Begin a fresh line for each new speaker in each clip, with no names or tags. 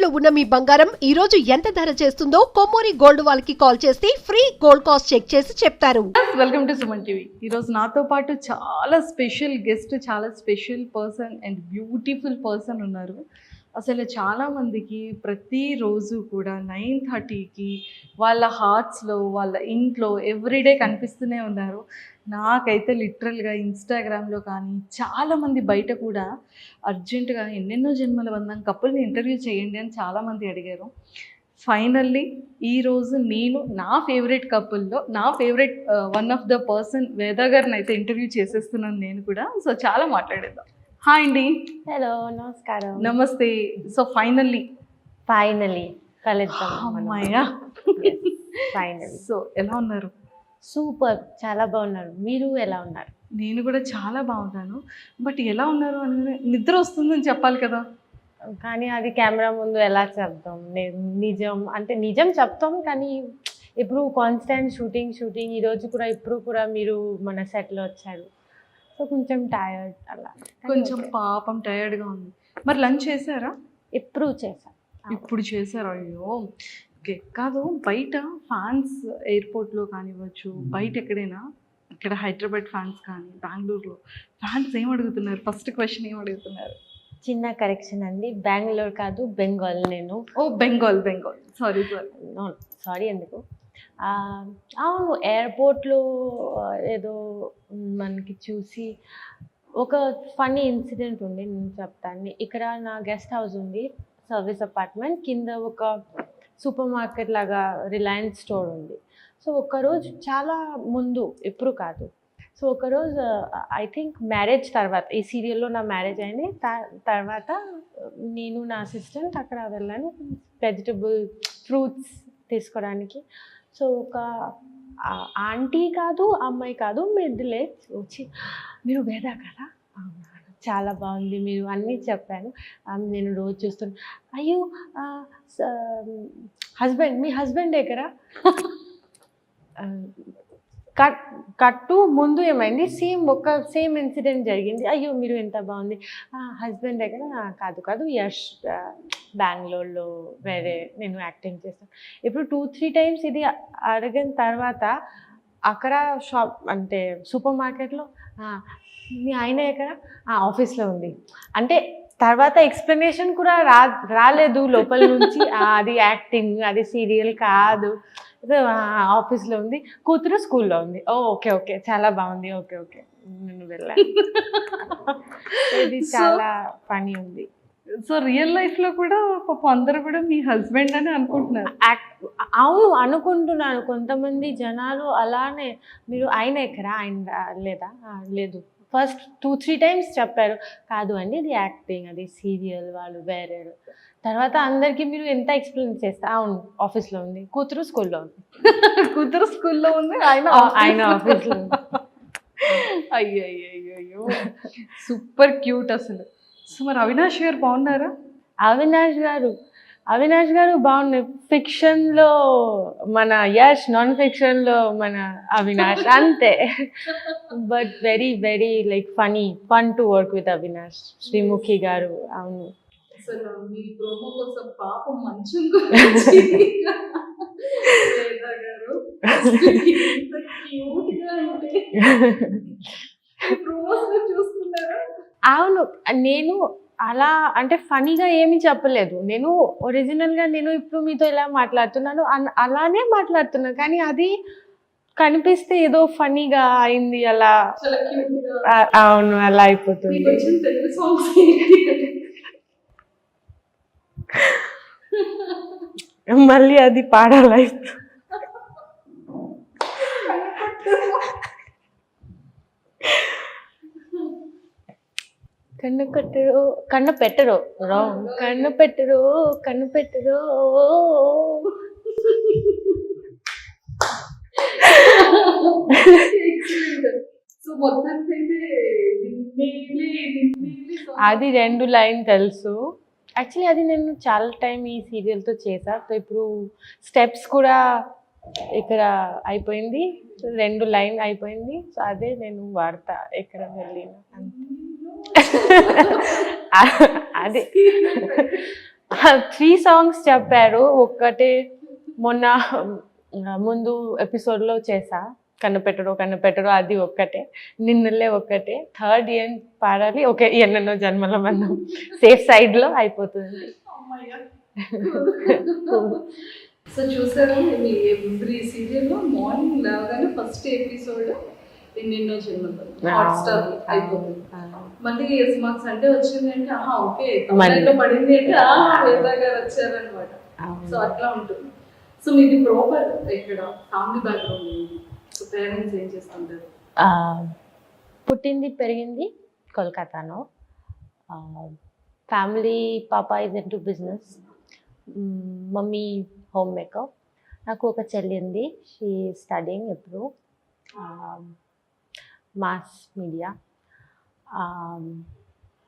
తాకట్టులో ఉన్న మీ బంగారం ఈ రోజు ఎంత ధర చేస్తుందో కొమ్మూరి గోల్డ్ వాళ్ళకి కాల్ చేస్తే ఫ్రీ గోల్డ్ కాస్ట్ చెక్ చేసి చెప్తారు.
Welcome to Suman TV. ఈరోజు నాతో పాటు చాలా స్పెషల్ గెస్ట్, చాలా special person and beautiful person ఉన్నారు. అసలు చాలామందికి ప్రతిరోజు కూడా 9:30కి వాళ్ళ హార్ట్స్లో, వాళ్ళ ఇంట్లో ఎవ్రీడే కనిపిస్తూనే ఉన్నారు. నాకైతే లిటరల్గా ఇన్స్టాగ్రామ్లో కానీ చాలామంది బయట కూడా అర్జెంటుగా ఎన్నెన్నో జన్మల బంధం కపుల్ని ఇంటర్వ్యూ చేయండి అని చాలామంది అడిగారు. ఫైనల్లీ ఈరోజు నేను నా ఫేవరెట్ కపుల్లో నా favourite one of the person Veda గారిని అయితే ఇంటర్వ్యూ చేసేస్తున్నాను నేను కూడా. సో చాలా మాట్లాడేద్దాం. హాయ్ అండి.
హలో, నమస్కారం.
నమస్తే. సో ఫైనల్లీ
కలుద్దాం.
అమ్మాయ్యా.
ఫైనల్లీ.
సో ఎలా ఉన్నారు?
సూపర్, చాలా బాగున్నారు. మీరు ఎలా ఉన్నారు?
నేను కూడా చాలా బాగున్నాను. బట్ ఎలా ఉన్నారు అని నిద్ర వస్తుందని చెప్పాలి కదా.
కానీ అది కెమెరా ముందు ఎలా చెప్తాం? నిజం చెప్తాం, కానీ ఇప్పుడు కాన్స్టెంట్ షూటింగ్ ఈరోజు కూడా ఇప్పుడు కూడా మీరు మన సెట్లో వచ్చారు. సో కొంచెం టైర్డ్ అలా,
కొంచెం పాపం టైర్డ్గా ఉంది. మరి లంచ్ చేశారా?
ఇప్పుడు
చేశారా? అయ్యో ఓకే. కాదు, బయట ఫ్యాన్స్ ఎయిర్పోర్ట్లో కానివ్వచ్చు, బయట ఎక్కడైనా, ఇక్కడ హైదరాబాద్ ఫ్యాన్స్ కానీ బెంగళూరులో ఫ్యాన్స్ ఏం అడుగుతున్నారు? ఫస్ట్ క్వశ్చన్ ఏం అడుగుతున్నారు?
చిన్న కరెక్షన్ అండి, బెంగళూరు కాదు, బెంగాల్. నేను
బెంగాల్. సారీ
ఎందుకు? అవును, ఎయిర్పోర్ట్లో ఏదో మనకి చూసి ఒక ఫన్నీ ఇన్సిడెంట్ ఉంది, నేను చెప్తాను. ఇక్కడ నా గెస్ట్ హౌస్ ఉంది, సర్వీస్ అపార్ట్మెంట్ కింద ఒక సూపర్ మార్కెట్ లాగా రిలయన్స్ స్టోర్ ఉంది. సో ఒకరోజు చాలా ముందు, ఎప్పుడు కాదు, సో ఒకరోజు ఐ థింక్ మ్యారేజ్ తర్వాత, ఈ సీరియల్లో నా మ్యారేజ్ అయింది తర్వాత నేను నా అసిస్టెంట్ అక్కడ వెళ్ళాను వెజిటబుల్ ఫ్రూట్స్ తీసుకోవడానికి. సో ఒక ఆంటీ కాదు, అమ్మాయి కాదు, మిడిల్ ఏజ్ వచ్చి, మీరు వేదా కదా? చాలా బాగుంది, మీరు అన్నీ చెప్పాను, నేను రోజు చూస్తున్నాను. అయ్యో మీ హస్బెండ్ ఎక్కడా? కట్టు ముందు ఏమైంది, సేమ్ ఇన్సిడెంట్ జరిగింది. అయ్యో మీరు ఎంత బాగుంది, హస్బెండ్ దగ్గర? కాదు, యష్ బెంగళూరులో వేరే నేను యాక్టింగ్ చేస్తాను. ఇప్పుడు 2-3 టైమ్స్ ఇది అడిగిన తర్వాత అక్కడ షాప్ అంటే సూపర్ మార్కెట్లో, మీ ఆయన ఎక్కడ? ఆఫీస్లో ఉంది అంటే. తర్వాత ఎక్స్ప్లెనేషన్ కూడా రాలేదు లోపల నుంచి, అది యాక్టింగ్, అది సీరియల్ కాదు, ఆఫీస్లో ఉంది, కూతురు స్కూల్లో ఉంది. ఓకే, చాలా బాగుంది, ఓకే నేను వెళ్ళాను. ఇది చాలా ఫనీ ఉంది.
సో రియల్ లైఫ్లో కూడా పాపం అందరూ కూడా మీ హస్బెండ్ అని అనుకుంటున్నారు.
అవును, అనుకుంటున్నాను. కొంతమంది జనాలు అలానే, మీరు ఆయన ఎక్కరా? ఆయన లేదా? లేదు. ఫస్ట్ 2-3 టైమ్స్ చెప్పారు, కాదు అండి ఇది యాక్టింగ్, అది సీరియల్, వాళ్ళు వేరే. తర్వాత అందరికీ మీరు ఎంత ఎక్స్ప్లెయిన్ చేస్తా, అవును ఆఫీస్లో ఉంది, కూతురు స్కూల్లో ఉంది, ఆయన ఆఫీస్లో ఉంది.
అయ్యో సూపర్ క్యూట్ అసలు. సో మరి అవినాష్ గారు బాగున్నారా?
అవినాష్ గారు బాగున్నారు. ఫిక్షన్లో మన యష్, నాన్ ఫిక్షన్లో మన అవినాష్, అంతే. But very very like fun to work with Avinash. Sreemukhi గారు, అవును. అవును, నేను అలా అంటే ఫనీగా ఏమీ చెప్పలేదు. నేను ఒరిజినల్గా నేను ఇప్పుడు మీతో ఎలా మాట్లాడుతున్నాను అలానే మాట్లాడుతున్నాను, కానీ అది కనిపిస్తే ఏదో ఫనీగా అయింది అలా. అవును, అలా అయిపోతుంది. మళ్ళీ అది పాడాలి. కన్ను పెట్టరు అది 2 లైన్ తెలుసు. యాక్చువల్లీ అది నేను చాలా టైం ఈ సీరియల్తో చేశా. సో ఇప్పుడు స్టెప్స్ కూడా ఇక్కడ అయిపోయింది, 2 లైన్ అయిపోయింది. సో అదే నేను వాడతా ఎక్కడ వెళ్ళిన. అంతే. అదే 3 సాంగ్స్ చెప్పారు. ఒక్కటే మొన్న ముందు ఎపిసోడ్‌లో చేశా. కన్నపెట్టరు అది ఒక్కటే. నిన్నలే ఒక్కటే. థర్డ్ ఏం పాడాలి? ఓకే. ఎన్నెన్నో జన్మల బంధం. సేఫ్ సైడ్‌లో అయిపోతుంది.
సో చూసారా మీ ఎవ్రీ సీరియల్లో మార్నింగ్ లేవగానే ఫస్ట్ ఎపిసోడ్ ఎన్నెన్నో జన్మలు హాట్‌స్టార్ అయిపోతుంది. మళ్ళీ మాకు సండే వచ్చిందంటే ఆహా ఓకే తమిళలో పడింది అంటే వేద గారు వచ్చారనమాట. సో అట్లా ఉంటుంది. సో మీది ప్రాపర్ ఇక్కడ ఫ్యామిలీ బ్యాక్గ్రౌండ్ ఏంటి? సో పేరెంట్స్ ఏం చేస్తుంటారు?
పుట్టింది పెరిగింది కోల్కతాలో. ఫ్యామిలీ పాప is into business. Mummy home maker. నాకు ఒక చెల్లి ఉంది. షీ స్టడీయింగ్ ఇప్పుడు మాస్ మీడియా.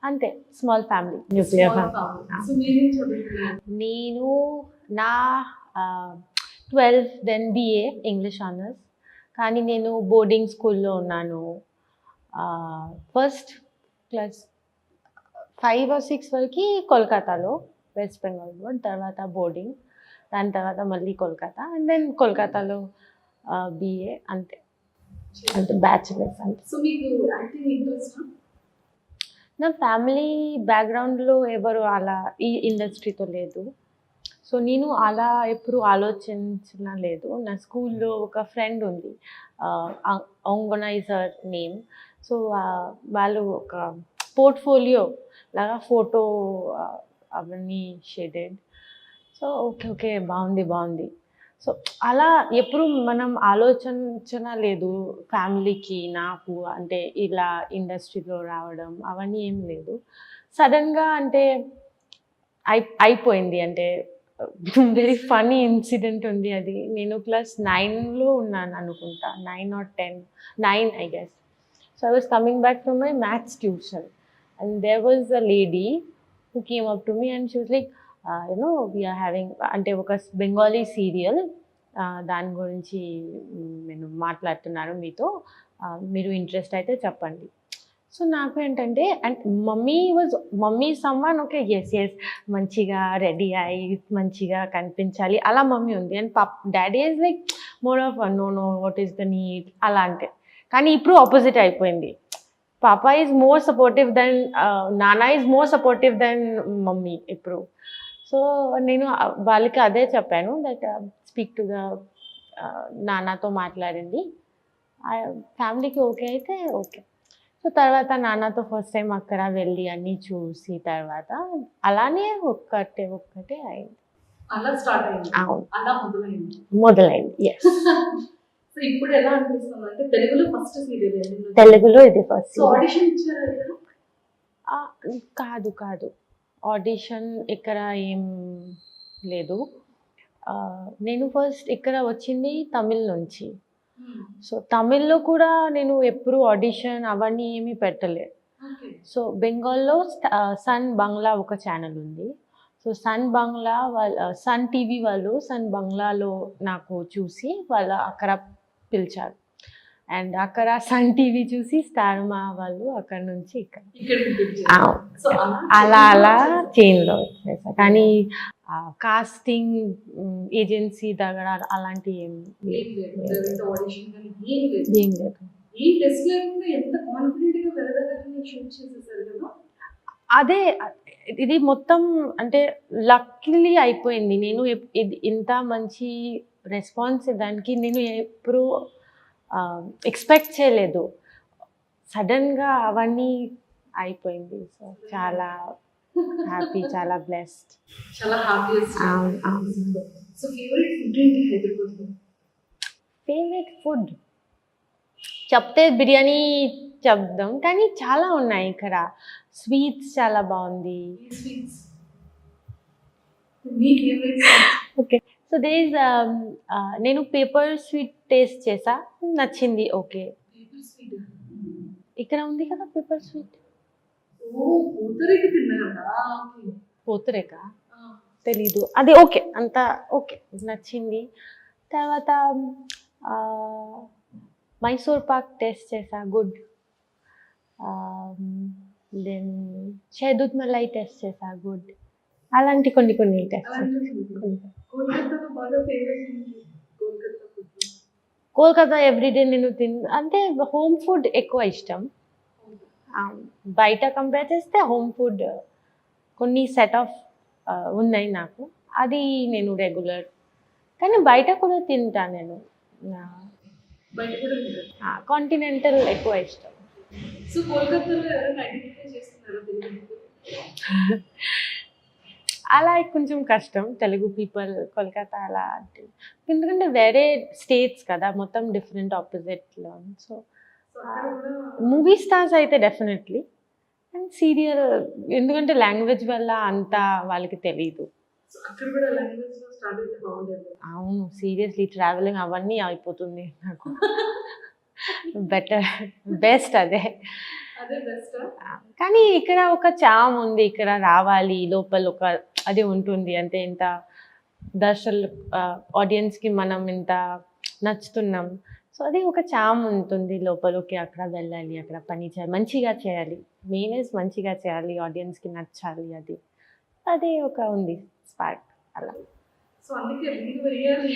అంతే, small family, nuclear family.
So మీరేం చదువుతున్నారు?
నేను నా 12 దెన్ BA ఇంగ్లీష్ ఆనర్స్. కానీ నేను బోర్డింగ్ స్కూల్లో ఉన్నాను. ఫస్ట్ క్లాస్ 5 or 6 వరకు కోల్కతాలో, వెస్ట్ బెంగాల్ బోర్డ్, తర్వాత బోర్డింగ్, దాని తర్వాత మళ్ళీ కోల్కతా, అండ్ దెన్ కోల్కతాలో BA. అంతే బ్యాచులర్స్ అంతే.
సో మీకు యాక్టింగ్ ఇంట్రెస్ట్?
నా ఫ్యామిలీ బ్యాక్గ్రౌండ్లో ఎవరు అలా ఈ ఇండస్ట్రీతో లేదు. సో నేను అలా ఎప్పుడు ఆలోచించిన లేదు. నా స్కూల్లో ఒక ఫ్రెండ్ ఉంది, ఆర్గనైజర్ నేమ్. సో వాళ్ళు ఒక పోర్ట్ఫోలియో లాగా ఫోటో అవన్నీ షేడెడ్. సో ఓకే ఓకే బాగుంది. సో అలా ఎప్పుడు మనం ఆలోచించన లేదు ఫ్యామిలీకి, నాకు అంటే ఇలా ఇండస్ట్రీలో రావడం అవన్నీ ఏం లేదు. సడన్గా అంటే అయిపోయింది. అంటే వెరీ ఫనీ ఇన్సిడెంట్ ఉంది అది. నేను క్లాస్ 9లో ఉన్నాను అనుకుంటా, 9 or 10, 9 I guess. So I was coming back from my maths tuition and there was a lady who came up to me and she was like, we are having అంటే ఒక Bengali serial, దాని గురించి నేను మాట్లాడుతున్నాను మీతో, మీరు ఇంట్రెస్ట్ అయితే చెప్పండి. సో నాకు ఏంటంటే, and mummy someone okay yes మంచిగా రెడీ అయ్యి మంచిగా కనిపించాలి అలా మమ్మీ ఉంది. And daddy is like more of no what is the need అలా అంటే. కానీ ఇప్పుడు ఆపోజిట్ అయిపోయింది. పాప ఈజ్ మోర్ సపోర్టివ్ దెన్ నానా is more supportive than mummy ఇప్పుడు. సో నేను వాళ్ళకి అదే చెప్పాను, దట్ స్పీక్ టు ద నాన్నతో మాట్లాడండి, ఫ్యామిలీకి ఓకే అయితే ఓకే. సో తర్వాత నాన్నతో ఫస్ట్ టైం అక్కడ వెళ్ళి అన్నీ చూసి తర్వాత అలానే ఒక్కటే అయింది.
అలా స్టార్ట్ అయింది.
అవును,
అలా
మొదలైంది. ఎస్.
సో ఇప్పుడు ఎలా అనిపిస్తుంది అంటే తెలుగులో ఫస్ట్ సీరియల్?
తెలుగులో ఇది ఫస్ట్.
ఆడిషన్ ఇచ్చారా?
కాదు, ఆడిషన్ ఇక్కడ ఏం లేదు. నేను ఫస్ట్ ఇక్కడ వచ్చింది తమిళ్ నుంచి. సో తమిళ్లో కూడా నేను ఎప్పుడు ఆడిషన్ అవన్నీ ఏమీ పెట్టలేదు. సో బెంగాల్లో సన్ బంగ్లా ఒక ఛానల్ ఉంది. సో సన్ బంగ్లా సన్ టీవీ వాళ్ళు సన్ బంగ్లాలో నాకు చూసి వాళ్ళు అక్కడ పిలిచారు. అండ్ అక్కడ సన్ టీవీ చూసి స్టార్ మా వాళ్ళు అక్కడ నుంచి ఇక్కడ అలా చైన్లో వచ్చేసా. కానీ కాస్టింగ్ ఏజెన్సీ దగ్గర అలాంటి ఏం లేదు. అదే ఇది మొత్తం అంటే లక్కీలీ అయిపోయింది. నేను ఇంత మంచి రెస్పాన్స్ దానికి నేను ఎప్పుడు ఎక్స్పెక్ట్ చేయలేదు. సడన్గా అవన్నీ అయిపోయింది. సో చాలా హ్యాపీ, చాలా బ్లెస్డ్,
చాలా హ్యాపీ. సో ఫేవరెట్ ఫుడ్ ఏంటి హైదరాబాద్లో?
ఫేవరెట్ ఫుడ్ చెప్తే బిర్యానీ చెప్దాం, కానీ చాలా ఉన్నాయి ఇక్కడ. స్వీట్స్ చాలా బాగుంది. ఓకే, సో దే ఈజ్ నేను పేపర్ స్వీట్ టేస్ట్ చేసా, నచ్చింది. ఓకే, ఇక్కడ ఉంది కదా పేపర్ స్వీట్. పూతరేక తెలీదు, అది ఓకే, అంతా ఓకే, నచ్చింది. తర్వాత మైసూర్ పాక్ టేస్ట్ చేసా, గుడ్. దెన్ షహదూద్ మలై టేస్ట్ చేసా, గుడ్. అలాంటి కొన్ని కొన్ని ఉంటాయి.
కోల్కతాలో బాగా ఫేవరెట్ ఏంటి? కోల్కతా ఫుడ్.
కోల్కతా ఎవ్రీడే నేను అంటే హోమ్ ఫుడ్ ఎక్కువ ఇష్టం. బయట కంపేర్ చేస్తే హోమ్ ఫుడ్ కొన్ని సెట్ ఆఫ్ ఉన్నాయి నాకు, అది నేను రెగ్యులర్. కానీ బయట కూడా తింటా నేను.
బయట కూడా తింటారు.
కాంటినెంటల్ ఎక్కువ ఇష్టం.
సో కోల్కతాలో ఎవరైనా ఐడెంటిఫై చేస్తున్నారా తెలుగు?
అలా కొంచెం కష్టం తెలుగు పీపుల్ కోల్కతా అలా అంటే, ఎందుకంటే వేరే స్టేట్స్ కదా, మొత్తం డిఫరెంట్ ఆపోజిట్లో. సో
సో అక్కడ కూడా
మూవీ స్టార్స్ అయితే డెఫినెట్లీ, అండ్ సీరియల్ ఎందుకంటే లాంగ్వేజ్ వల్ల అంతా వాళ్ళకి తెలీదు.
సో అక్కడ కూడా లాంగ్వేజ్ లో స్టార్ట్ అయితే బాగుండేది.
అవును, సీరియస్లీ ట్రావెలింగ్ అవన్నీ అయిపోతుంది నాకు. బెస్ట్ అదే.
అదే బెస్ట్.
కానీ ఇక్కడ ఒక చామ్ ఉంది, ఇక్కడ రావాలి లోపల ఒక అది ఉంటుంది. అంటే ఇంత ఆడియన్స్కి మనం ఇంత నచ్చుతున్నాం, సో అది ఒక చామ్ ఉంటుంది లోపలికి. అక్కడ వెళ్ళాలి, అక్కడ పని చేయాలి, మంచిగా చేయాలి, మెయిన్ ఇస్ మంచిగా చేయాలి, ఆడియన్స్కి నచ్చాలి, అది ఒక ఉంది స్పార్క్ అలా.
సో అందుకే రీల్ వేయాలి,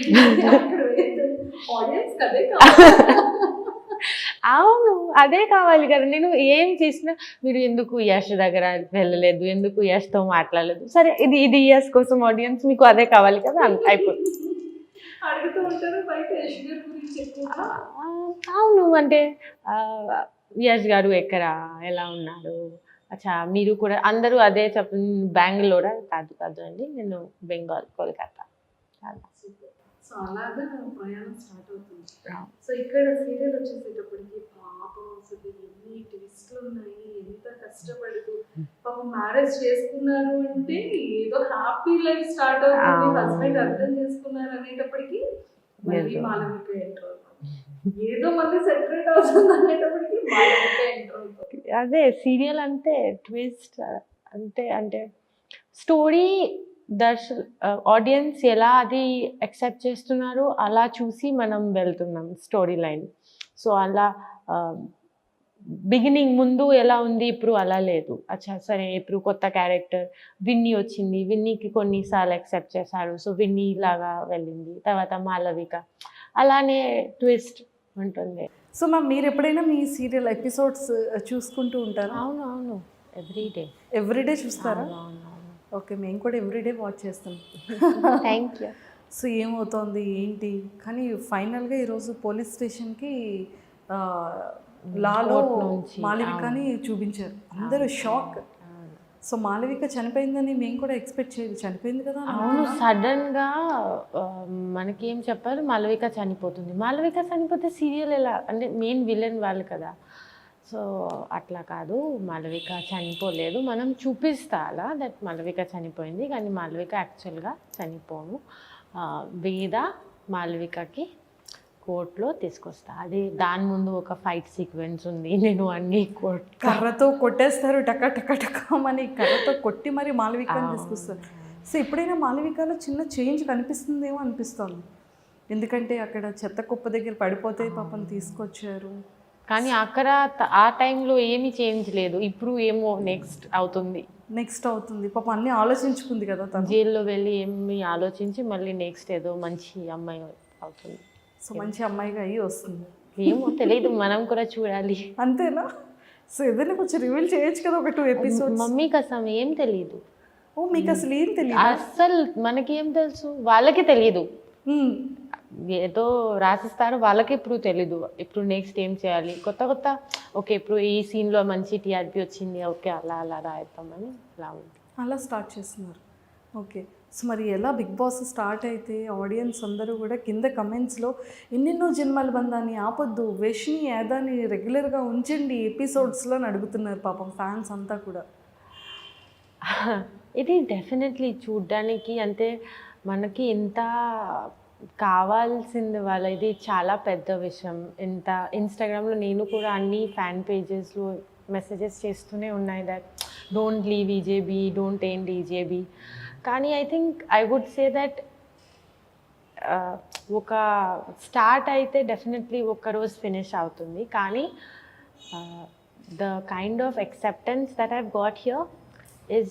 అక్కడ ఆడియన్స్ కదే కావాలి.
అవును, అదే కావాలి కదా. నేను ఏం చేసినా మీరు ఎందుకు యష్ దగ్గర వెళ్ళలేదు, ఎందుకు యష్తో మాట్లాడలేదు, సరే ఇది యష్ కోసం ఆడియన్స్ మీకు అదే కావాలి కదా, అయిపోతుంది.
అడుగుతూ ఉంటారు బయట యష్ గారి గురించి ఎక్కువగా.
అవును, అంటే యష్ గారు ఎక్కడ ఎలా ఉన్నారు, అచ్చా మీరు కూడా అందరూ అదే బెంగళూరా, కాదు అండి నేను బెంగాల్, కోల్కతా అలా.
సో అలాగా ప్రయాణం స్టార్ట్ అవుతుంది. సో ఇక్కడ సీరియల్ వచ్చేసేటప్పటికి పాపం అసలు ఎన్ని ట్విస్ట్లు ఉన్నాయి, ఎంత కష్టపడుతూ పాపం మ్యారేజ్ చేసుకున్నారు అంటే ఏదో హ్యాపీ లైఫ్ స్టార్ట్ అవుతుంది, హస్బెండ్ అర్థం చేసుకున్నారు అనేటప్పటికి మళ్ళీ మాలవిక ఎంటర్ అవుతుంది, ఏదో మళ్ళీ సెపరేట్ అవుతుంది అనేటప్పటికి మాలవిక ఎంటర్ అవుతుంది.
అదే సీరియల్ అంటే ట్విస్ట్ అంటే స్టోరీ ఆడియన్స్ ఎలా అది యాక్సెప్ట్ చేస్తున్నారు అలా చూసి మనం వెళ్తున్నాం స్టోరీ లైన్. సో అలా బిగినింగ్ ముందు ఎలా ఉంది ఇప్పుడు అలా లేదు. అచ్చా సరే ఇప్పుడు కొత్త క్యారెక్టర్ విన్నీ వచ్చింది, విన్నీకి కొన్నిసార్లు యాక్సెప్ట్ చేశారు, సో విన్నీ లాగా వెళ్ళింది, తర్వాత మాలవిక, అలానే ట్విస్ట్ ఉంటుంది.
సో మ్యామ్ మీరు ఎప్పుడైనా మీ సీరియల్ ఎపిసోడ్స్ చూసుకుంటూ ఉంటారా?
అవును,
ఎవ్రీడే చూస్తారా?
అవును.
ఓకే, మేము కూడా ఎవ్రీడే వాచ్ చేస్తాం.
Thank you.
సో ఏమవుతోంది ఏంటి కానీ ఫైనల్గా ఈరోజు పోలీస్ స్టేషన్కి లాలో మాలవికని చూపించారు, అందరూ షాక్. సో మాలవిక చనిపోయిందని మేము కూడా ఎక్స్పెక్ట్ చేయలేదు, చనిపోయింది కదా.
అవును, సడన్గా మనకి ఏం చెప్పారు, మాలవిక చనిపోతుంది, మాలవిక చనిపోతే సీరియల్ ఎలా, అంటే మెయిన్ విలన్ వాళ్ళు కదా. సో అట్లా కాదు, మాలవిక చనిపోలేదు, మనం చూపిస్తాలా దట్ మాలవిక చనిపోయింది, కానీ మాలవిక యాక్చువల్గా చనిపోను. వేద మాలవికకి కోర్టులో తీసుకొస్తా, అది దాని ముందు ఒక ఫైట్ సీక్వెన్స్ ఉంది, నేను అన్ని
కర్రతో కొట్టేస్తారు, టక టక టకమని కర్రతో కొట్టి మరి మాలవికని తీసుకొస్తారు. సో ఎప్పుడైనా మాలవికలో చిన్న చేంజ్ కనిపిస్తుందేమో అనిపిస్తుంది, ఎందుకంటే అక్కడ చెత్త కుప్ప దగ్గర పడిపోతే పాపం తీసుకొచ్చారు,
కానీ అక్కడ ఆ టైంలో ఏమీ చేంజ్ లేదు. ఇప్పుడు ఏమో నెక్స్ట్ అవుతుంది
పాపం అన్నీ ఆలోచించుకుంది కదా తను.
జైల్లో వెళ్ళి ఏమి ఆలోచించి మళ్ళీ నెక్స్ట్ ఏదో మంచి అమ్మాయి అవుతుంది.
సో మంచి అమ్మాయిగా అయ్యి వస్తుంది,
ఏమో తెలియదు, మనం కూడా చూడాలి.
అంతేనా? సో ఏదైనా కొంచెం రివీల్ చేయొచ్చు కదా, ఒక 2 ఎపిసోడ్స్.
మమ్మీకి అసలు ఏం తెలియదు.
ఓ మీకు అసలు ఏం తెలియదు?
అసలు మనకి ఏం తెలుసు, వాళ్ళకి తెలియదు, ఏదో రాసిస్తారు, వాళ్ళకి ఇప్పుడు తెలీదు. ఇప్పుడు నెక్స్ట్ ఏం చేయాలి, కొత్త ఓకే ఇప్పుడు ఈ సీన్లో మంచి టీఆర్పీ వచ్చింది, ఓకే అలా రాయిద్దామని అలా
స్టార్ట్ చేస్తున్నారు. ఓకే, సో మరి ఎలా బిగ్ బాస్ స్టార్ట్ అయితే ఆడియన్స్ అందరూ కూడా కింద కమెంట్స్లో ఎన్నెన్నో జన్మల బంధాన్ని ఆపొద్దు, వెష్ని యాదాని రెగ్యులర్గా ఉంచండి ఎపిసోడ్స్లో అని అడుగుతున్నారు పాపం ఫ్యాన్స్ అంతా కూడా.
ఇది డెఫినెట్లీ చూడ్డానికి అంటే మనకి ఎంత కావాల్సింది వాళ్ళ, ఇది చాలా పెద్ద విషయం. ఇంత ఇన్స్టాగ్రామ్లో నేను కూడా అన్ని ఫ్యాన్ పేజెస్లో మెసేజెస్ చేస్తూనే ఉన్నాయి that don't leave EJB, don't end EJB. కానీ I think I would say that ఒక స్టార్ట్ అయితే డెఫినెట్లీ ఒక్కరోజు ఫినిష్ అవుతుంది, కానీ the kind of acceptance that I've got here is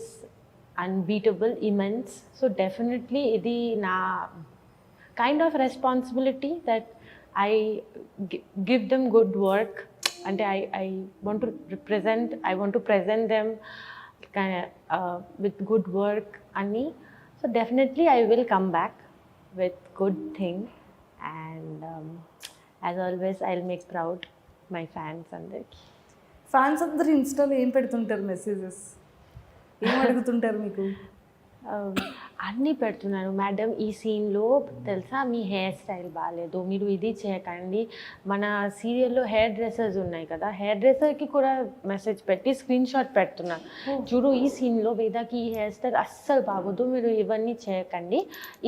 unbeatable, immense. So definitely ఇది నా kind of responsibility that I give them good work. అంటే I want to present them with good work అని. So definitely I will come back with good thing. And as always I will make proud my fans అందరికి.
Fans అందరు ఇన్స్టాలో ఏం పెడుతుంటారు messages, ఏం అడుగుతుంటారు మీకు?
అన్నీ పెడుతున్నాను. మేడం ఈ సీన్లో తెలుసా మీ హెయిర్ స్టైల్ బాగాలేదు, మీరు ఇది చేయకండి. మన సీరియల్లో హెయిర్ డ్రెస్సర్స్ ఉన్నాయి కదా, హెయిర్ డ్రెస్సర్కి కూడా మెసేజ్ పెట్టి స్క్రీన్ షాట్ పెడుతున్నాను. చూడు ఈ సీన్లో వేదాకి ఈ హెయిర్ స్టైల్ అస్సలు బాగోదు, మీరు ఇవన్నీ చేయకండి.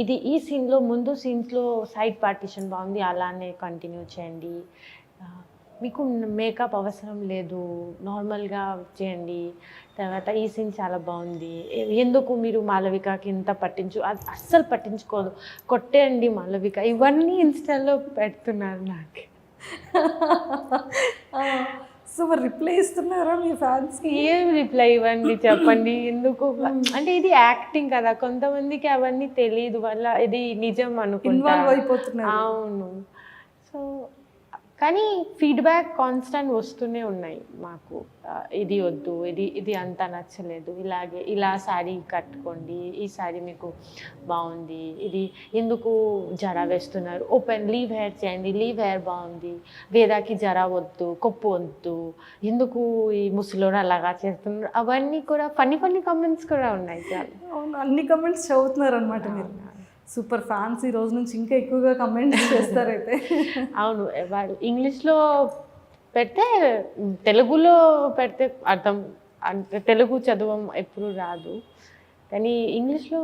ఇది ఈ సీన్లో ముందు సీన్స్లో సైడ్ పార్టిషన్ బాగుంది, అలానే కంటిన్యూ చేయండి. మీకు మేకప్ అవసరం లేదు, నార్మల్గా చేయండి. తర్వాత ఈ సీన్ చాలా బాగుంది, ఎందుకు మీరు మాలవికకి ఇంత అస్సలు పట్టించుకోదు, కొట్టేయండి మాలవిక. ఇవన్నీ ఇన్స్టాలో పెడుతున్నారు నాకు.
సో మరి రిప్లై ఇస్తున్నారా మీ ఫ్యాన్స్కి?
ఏం రిప్లై ఇవ్వండి చెప్పండి, ఎందుకు అంటే ఇది యాక్టింగ్ కదా, కొంతమందికి అవన్నీ తెలియదు, వల్ల ఇది నిజం అనుకుంటారు,
అయిపోతున్నారు.
అవును. సో కానీ ఫీడ్బ్యాక్ కాన్స్టెంట్ వస్తూనే ఉన్నాయి మాకు. ఇది వద్దు, ఇది అంతా నచ్చలేదు, ఇలా శారీ కట్టుకోండి, ఈ శారీ మీకు బాగుంది, ఇది ఎందుకు జరా వేస్తున్నారు, లీవ్ హెయిర్ చేయండి, లీవ్ హెయిర్ బాగుంది, వేదాకి జరా వద్దు, కొప్పు వద్దు, ఎందుకు ఈ ముసలోడు అలాగా చేస్తున్నారు. అవన్నీ కూడా ఫన్నీ కామెంట్స్ కూడా ఉన్నాయి చాలా.
అవును, అన్ని కమెంట్స్ చదువుతున్నారు అనమాట మీరు. సూపర్ ఫ్యాన్స్ ఈ రోజు నుంచి ఇంకా ఎక్కువగా కమెంట్స్ చేస్తారైతే.
అవును, వాడు ఇంగ్లీష్లో పెడితే తెలుగులో పెడితే అర్థం, అంటే తెలుగు చదవం ఎప్పుడు రాదు, కానీ ఇంగ్లీష్లో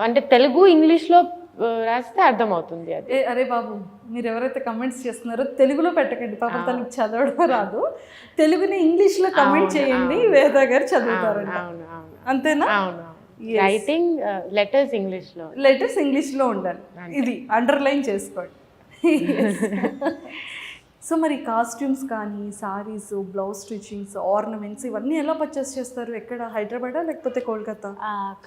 అంటే తెలుగు ఇంగ్లీష్లో రాస్తే అర్థమవుతుంది అది.
అరే బాబు, మీరు ఎవరైతే కమెంట్స్ చేస్తున్నారో తెలుగులో పెట్టకండి, పాపం తనకు చదవడం రాదు, తెలుగుని ఇంగ్లీష్లో కమెంట్ చేయండి, వేద గారు చదువుతారండి.
అవును అవును,
అంతేనా?
అవును. రైటింగ్ లెటర్స్ ఇంగ్లీష్లో
ఉండాలి, ఇది అండర్లైన్ చేసుకోండి. సో మరి కాస్ట్యూమ్స్ కానీ, సారీస్, బ్లౌజ్ స్టిచ్చింగ్స్, ఆర్నమెంట్స్ ఇవన్నీ ఎలా పర్చేస్ చేస్తారు? ఎక్కడ, హైదరాబాదా లేకపోతే కోల్కతా?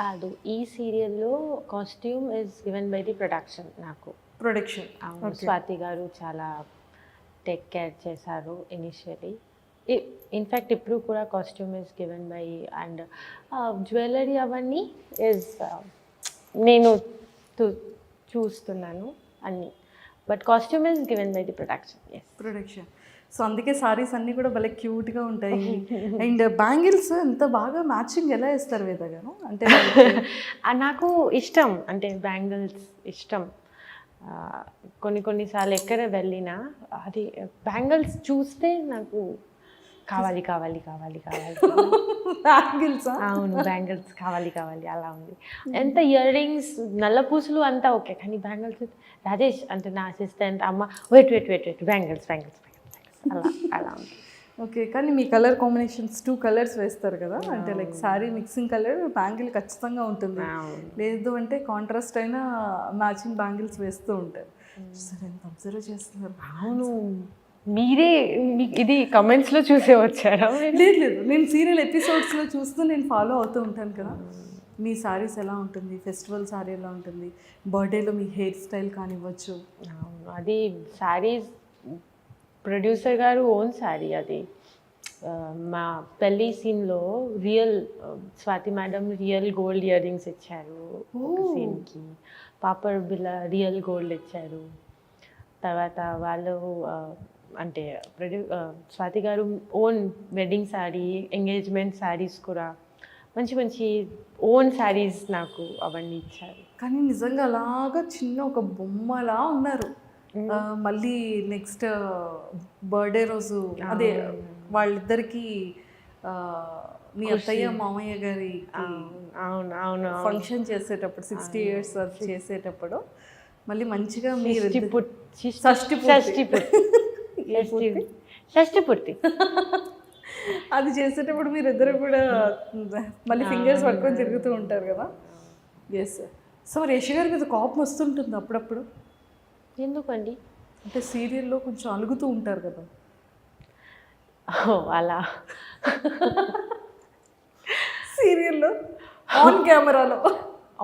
కాదు, ఈ సీరియల్లో costume is given by the production. నాకు
ప్రొడక్షన్
స్వాతి గారు చాలా టేక్ కేర్ చేశారు ఇనిషియలీ. ఇన్ఫ్యాక్ట్ ఇప్పుడు కూడా costume is given by, and jewellery అవన్నీ ఇస్ నేను చూస్తున్నాను అన్నీ, but costume is given by the production.
So అందుకే సారీస్ అన్నీ కూడా భలే క్యూట్గా ఉంటాయి. అండ్ బ్యాంగిల్స్ ఎంత బాగా మ్యాచింగ్ ఎలా వేస్తారు వేద గారు? అంటే
నాకు ఇష్టం, అంటే బ్యాంగిల్స్ ఇష్టం. కొన్నిసార్లు ఎక్కడ వెళ్ళినా అది బ్యాంగిల్స్ చూస్తే నాకు కావాలి
బ్యాంగిల్స్.
అవును, బ్యాంగిల్స్ కావాలి అలా ఉంది. ఎంత ఇయర్ రింగ్స్, నల్ల పూసలు అంతా ఓకే, కానీ బ్యాంగిల్స్ రాజేష్ అంటే నా అసిస్టెంట్ అమ్మ వెయిట్ బ్యాంగిల్స్ అలా ఉంది.
ఓకే, కానీ మీ కలర్ కాంబినేషన్స్ 2 కలర్స్ వేస్తారు కదా, అంటే like sorry mixing colour, bangle ఖచ్చితంగా ఉంటుంది, లేదు అంటే కాంట్రాస్ట్ అయినా మ్యాచింగ్ బ్యాంగిల్స్ వేస్తూ ఉంటారు. సరే, ఎంత అబ్జర్వ్ చేస్తున్నారు?
అవును, మీరే ఇది కమెంట్స్లో చూసే వచ్చారా?
లేదు, నేను సీరియల్ ఎపిసోడ్స్లో చూస్తూ నేను ఫాలో అవుతూ ఉంటాను కదా. మీ సారీస్ ఎలా ఉంటుంది, ఫెస్టివల్ సారీ ఎలా ఉంటుంది, బర్త్డేలో మీ హెయిర్ స్టైల్ కానివ్వచ్చు.
అవును, అది సారీస్ ప్రొడ్యూసర్ గారు ఓన్ సారీ అది. మా పెళ్ళి సీన్లో Swathi madam real gold ear rings ఇచ్చారు సీన్కి, పాపర్ బిల్ల రియల్ గోల్డ్ ఇచ్చారు. తర్వాత వాళ్ళు అంటే స్వాతి గారు own wedding sari, engagement saris కూడా మంచి ఓన్ శారీస్ నాకు అవన్నీ ఇచ్చారు.
కానీ నిజంగా అలాగా చిన్న ఒక బొమ్మలా ఉన్నారు. మళ్ళీ నెక్స్ట్ బర్త్డే రోజు అదే వాళ్ళిద్దరికి మీ అత్తయ్య మామయ్య గారి
అవును
ఫంక్షన్ చేసేటప్పుడు 60 years చేసేటప్పుడు మళ్ళీ మంచిగా మీరు
షష్ఠి పూర్తి
అది చేసేటప్పుడు మీరు ఇద్దరు కూడా మళ్ళీ ఫింగర్స్ పట్టుకొని తిరుగుతూ ఉంటారు కదా. ఎస్. సో మరి యశ్ గారి మీద కోపం వస్తుంటుంది అప్పుడప్పుడు?
ఎందుకండి?
అంటే సీరియల్లో కొంచెం అలుగుతూ ఉంటారు కదా.
అలా
సీరియల్లో ఆన్ కెమెరాలో?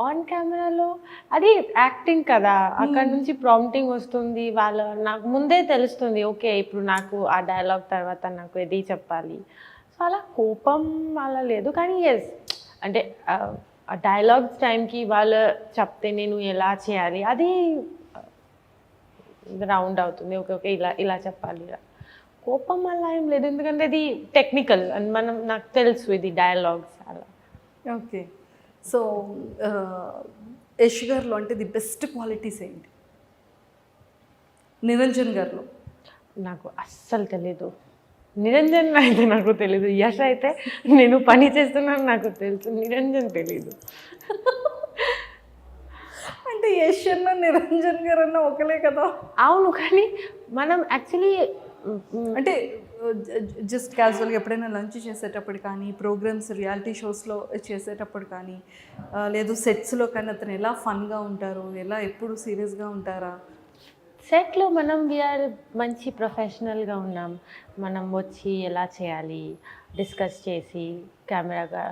ఆన్ కెమెరాలో అది యాక్టింగ్ కదా, అక్కడ నుంచి ప్రాంప్టింగ్ వస్తుంది, నాకు ముందే తెలుస్తుంది ఓకే ఇప్పుడు నాకు ఆ డైలాగ్ తర్వాత నాకు ఇది చెప్పాలి. సో అలా కోపం అలా లేదు, కానీ ఎస్ అంటే ఆ డైలాగ్స్ టైంకి వాళ్ళు చెప్తే నేను ఎలా చేయాలి అది రౌండ్ అవుతుంది. ఓకే ఓకే ఇలా ఇలా చెప్పాలి. కోపం అలా ఏం లేదు, ఎందుకంటే ఇది టెక్నికల్ అండ్ నాకు తెలుసు ఇది డైలాగ్స్ అలా.
ఓకే. సో యష్ గారిలో అంటే ది బెస్ట్ క్వాలిటీస్ ఏంటి? నిరంజన్ గారిలో?
నాకు అస్సలు తెలీదు. నిరంజన్ అయితే నాకు తెలీదు, యష్ అయితే నేను పని చేస్తున్నాను నాకు తెలుసు, నిరంజన్ తెలీదు.
అంటే యష్ అన్న నిరంజన్ గారు అన్న ఒకలే కదా?
అవును, కానీ మనం యాక్చువల్లీ
అంటే జస్ట్ క్యాజువల్గా ఎప్పుడైనా లంచ్ చేసేటప్పుడు కానీ, ప్రోగ్రామ్స్ రియాలిటీ షోస్లో చేసేటప్పుడు కానీ, లేదు సెట్స్లో కానీ అతను ఎలా ఫన్గా ఉంటారు, ఎలా ఎప్పుడు సీరియస్గా ఉంటారా?
సెట్లో మనం వీఆర్ మంచి ప్రొఫెషనల్గా ఉన్నాం, మనం వచ్చి ఎలా చేయాలి డిస్కస్ చేసి కెమెరా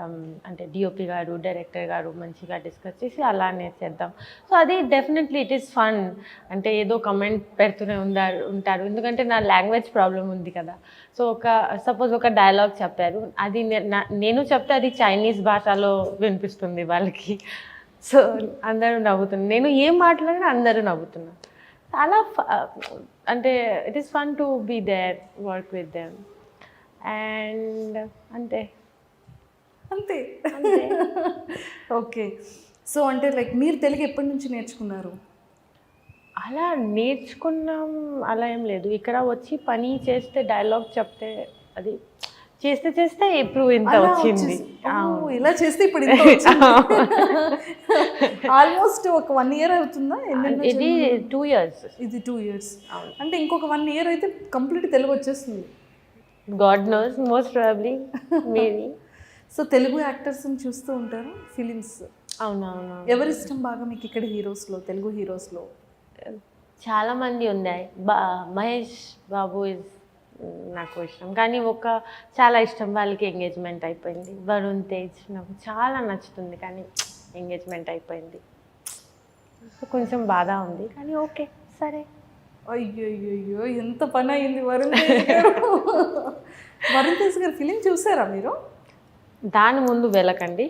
అంటే డిఓపి గారు డైరెక్టర్ గారు మంచిగా డిస్కస్ చేసి అలానే చేద్దాం. సో అది డెఫినెట్లీ ఇట్ ఈస్ ఫన్. అంటే ఏదో కమెంట్ పెడుతూనే ఉంటారు, ఎందుకంటే నా లాంగ్వేజ్ ప్రాబ్లం ఉంది కదా. సో సపోజ్ ఒక డైలాగ్ చెప్పారు, అది నేను చెప్తే అది చైనీస్ భాషలో వినిపిస్తుంది వాళ్ళకి. సో అందరూ నవ్వుతున్నారు, నేను ఏం మాట్లాడినా అందరూ నవ్వుతున్నారు. చాలా అంటే it is fun to be there, work with them and అంతే.
ఓకే. సో అంటే లైక్ మీరు తెలుగు ఎప్పటి నుంచి నేర్చుకున్నారు?
అలా నేర్చుకున్నాం అలా ఏం లేదు, ఇక్కడ వచ్చి పని చేస్తే డైలాగ్ చెప్తే అది చేస్తే చేస్తే ఇప్పుడు ఇంత వచ్చింది.
ఇలా చేస్తే ఇప్పుడు ఆల్మోస్ట్ ఒక 1 year అవుతుందా?
ఇది 2 years.
ఇది 2 years. అంటే ఇంకొక 1 year అయితే కంప్లీట్ తెలుగు వచ్చేస్తుంది.
God knows, most probably maybe.
So Telugu యాక్టర్స్ని చూస్తూ ఉంటారు ఫిలిమ్స్?
అవునవును.
ఎవరి ఇష్టం బాగా మీకు ఇక్కడ హీరోస్లో, తెలుగు హీరోస్లో?
చాలామంది ఉన్నాయి, మహేష్ బాబు ఇస్ నాకు ఇష్టం, కానీ చాలా ఇష్టం వాళ్ళకి ఎంగేజ్మెంట్ అయిపోయింది. వరుణ్ తేజ్ నాకు చాలా నచ్చుతుంది, కానీ ఎంగేజ్మెంట్ అయిపోయింది. కొంచెం బాధ ఉంది, కానీ ఓకే సరే.
అయ్యో ఎంత పని అయింది వరుణ్ తేజ్ గారు. వరుణ్ తేజ్ గారు ఫిలిం చూసారా మీరు?
దాని ముందు వెళ్ళకండి,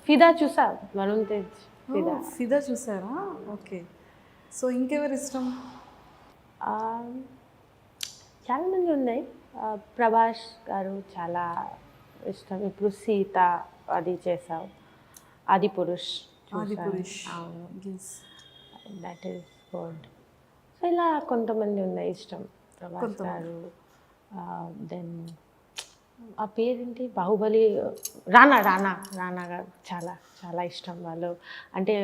ఫిదా చూసా. వరుణ్ తేజ్
ఫిదా చూసారా? ఓకే. సో ఇంకెవరు ఇష్టం?
చాలామంది ఉన్నాయి, ప్రభాస్ గారు చాలా ఇష్టం. ఇప్పుడు సీత అది చేసావు, ఆదిపురుష్. అవును, దట్ ఈస్ గుడ్. సో ఇలా కొంతమంది ఉన్నాయి ఇష్టం. ప్రభాస్ గారు, దెన్ ఆ పేరేంటి, బాహుబలి రానా గారు చాలా చాలా ఇష్టం. వాళ్ళు అంటే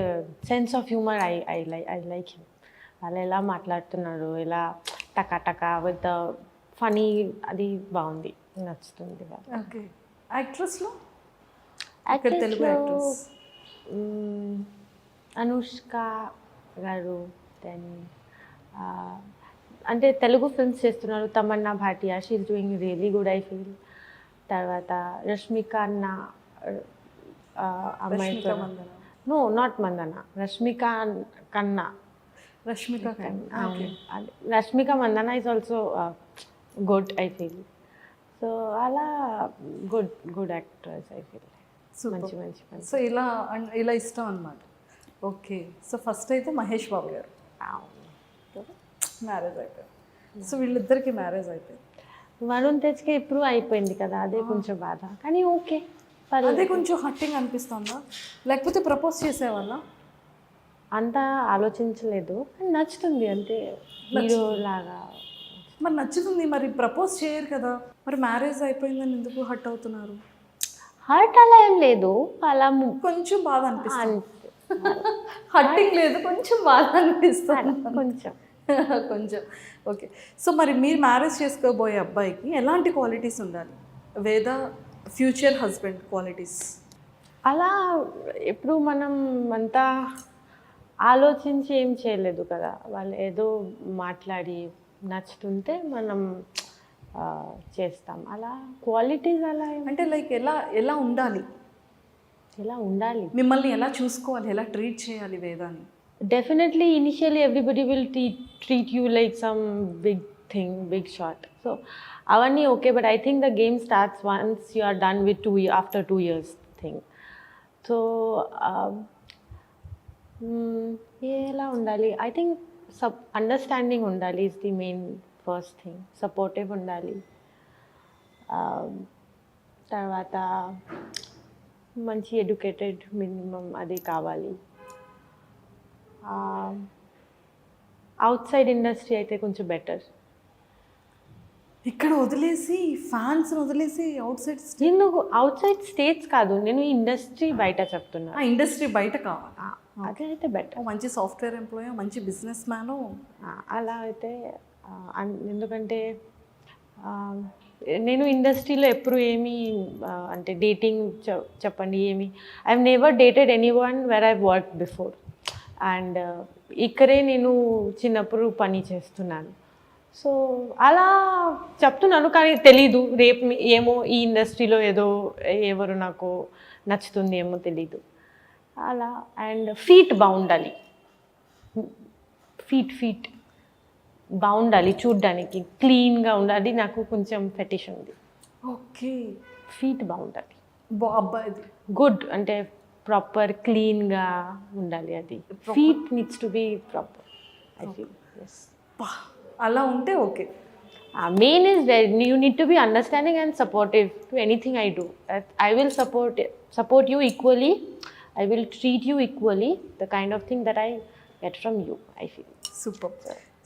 sense of humour I like him. వాళ్ళు ఎలా మాట్లాడుతున్నారు, ఎలా టకా విత్ ఫనీ, అది బాగుంది, నచ్చుతుంది.
ఓకే. యాక్ట్రెస్లో
అనుష్క గారు, దెన్ అంటే తెలుగు ఫిల్మ్స్ చేస్తున్నారు. Tamannaah Bhatia, she is doing really good I feel. తర్వాత రష్మిక అన్న అమ్మాయి, no not Mandanna, Rashmika Mandanna is also good I feel. So అలా గుడ్ యాక్టర్స్ ఐ ఫీల్, మంచి పని.
సో ఇలా ఇష్టం అన్నమాట. ఓకే. సో ఫస్ట్ అయితే మహేష్ బాబు గారు మ్యారేజ్ అయిపోయింది. సో వీళ్ళిద్దరికి మ్యారేజ్ అయిపోయింది.
వరుణ్ తేజ్కి ఇప్పుడు అయిపోయింది కదా, అదే కొంచెం బాధ, కానీ ఓకే.
అదే కొంచెం హట్టింగ్ అనిపిస్తుందా, లేకపోతే ప్రపోజ్ చేసేవాళ్ళ?
అంతా ఆలోచించలేదు, కానీ నచ్చుతుంది అంతే, హీరో లాగా.
మరి నచ్చుతుంది, మరి ప్రపోజ్ చేయరు కదా, మరి మ్యారేజ్ అయిపోయిందని ఎందుకు హట్ అవుతున్నారు?
హర్ట్ అలా ఏం లేదు, అలా
కొంచెం బాధ అనిపిస్తుంది. హట్టింగ్ లేదు, కొంచెం బాధ అనిపిస్తుంది, కొంచెం. ఓకే. సో మరి మీరు మ్యారేజ్ చేసుకోబోయే అబ్బాయికి ఎలాంటి క్వాలిటీస్ ఉండాలి? వేద ఫ్యూచర్ హస్బెండ్ క్వాలిటీస్
అలా ఎప్పుడు మనం అంతా ఆలోచించి ఏం చేయలేదు కదా, వాళ్ళు ఏదో మాట్లాడి నచ్చుతుంటే మనం చేస్తాం. అలా క్వాలిటీస్ అలా
అంటే లైక్ ఎలా ఉండాలి?
ఎలా ఉండాలి.
మిమ్మల్ని ఎలా చూసుకోవాలి, ఎలా ట్రీట్ చేయాలి వేదాని?
Definitely, initially everybody will treat you like some big thing, big shot. So, avani okay, but I think the game starts once you are done with after 2 years thing. So, ఎలా ఉండాలి? I think understanding ఉండాలి is the main first thing. Supportive ఉండాలి. తర్వాత మంచి educated minimum అది కావాలి. Out side industry అయితే కొంచెం బెటర్.
ఇక్కడ వదిలేసి ఫ్యాన్స్ వదిలేసి అవుట్ సైడ్
నేను అవుట్ సైడ్ స్టేట్స్ కాదు, నేను ఇండస్ట్రీ బయట చెప్తున్నా.
ఇండస్ట్రీ బయట కావాలి.
అదే అయితే బెటర్.
మంచి సాఫ్ట్వేర్ ఎంప్లాయ్, మంచి బిజినెస్ మ్యాను
అలా అయితే ఎందుకంటే నేను ఇండస్ట్రీలో ఎప్పుడు ఏమీ అంటే డేటింగ్ చెప్పండి ఏమి I have never dated anyone where I work before. And ఇక్కడే నేను చిన్నప్పుడు పని చేస్తున్నాను. సో అలా చెప్తున్నాను, కానీ తెలీదు రేపు ఏమో ఈ ఇండస్ట్రీలో ఏదో ఎవరు నాకు నచ్చుతుంది ఏమో తెలీదు అలా. అండ్ ఫీట్ బాగుండాలి, ఫీట్ బాగుండాలి, చూడ్డానికి క్లీన్గా ఉండాలి. నాకు కొంచెం ఫెటిష్ ఉంది.
ఓకే,
ఫీట్ బాగుండాలి.
అబ్బాయిది
గుడ్ అంటే ప్రాపర్ క్లీన్గా ఉండాలి. అది feet needs to be proper I feel. Yes,
అలా ఉంటే okay.
Main is you need to be understanding and supportive to anything I do. I will support you equally, I will treat you equally, the kind of thing that I get from you I feel.
Super.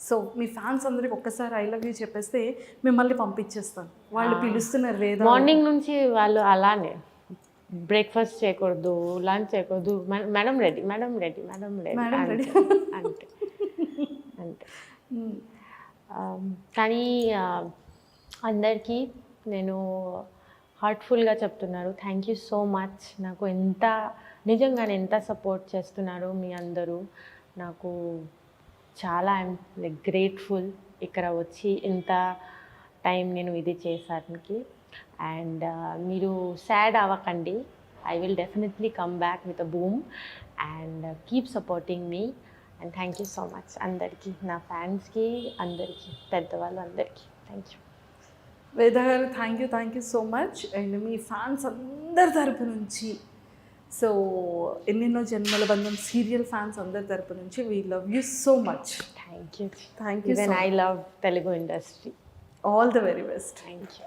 So మీ fans అందరికి ఒక్కసారి I love you చెప్పేస్తే మిమ్మల్ని పంపించేస్తాను. వాళ్ళు పిలుస్తున్నారు వేద.
Morning నుంచి వాళ్ళు అలానే బ్రేక్ఫాస్ట్ చేయకూడదు, లంచ్ చేయకూడదు, madam ready, madam ready, madam ready అంటే అంతే. కానీ అందరికీ నేను హార్ట్ఫుల్గా చెప్తున్నారు, థ్యాంక్ యూ సో మచ్. నాకు నిజంగానే ఎంత సపోర్ట్ చేస్తున్నారు మీ అందరూ. నాకు చాలా ఐఎమ్ లైక్ గ్రేట్ఫుల్ ఇక్కడ వచ్చి ఇంత టైం నేను ఇది చేసానికి. అండ్ మీరు సాడ్ అవ్వకండి, I will definitely come back with a boom and keep supporting me. And thank you so much అందరికీ, నా ఫ్యాన్స్కి, అందరికీ, పెద్దవాళ్ళు అందరికీ థ్యాంక్ యూ.
వేద గారు thank you so much. And me fans అందరి తరపు నుంచి, సో ఎన్నెన్నో జన్మల బంధం సీరియల్ ఫ్యాన్స్ అందరి తరపు నుంచి we love you so much.
Thank you.
Thank you.
I love Telugu industry.
All the very best.
Thank you.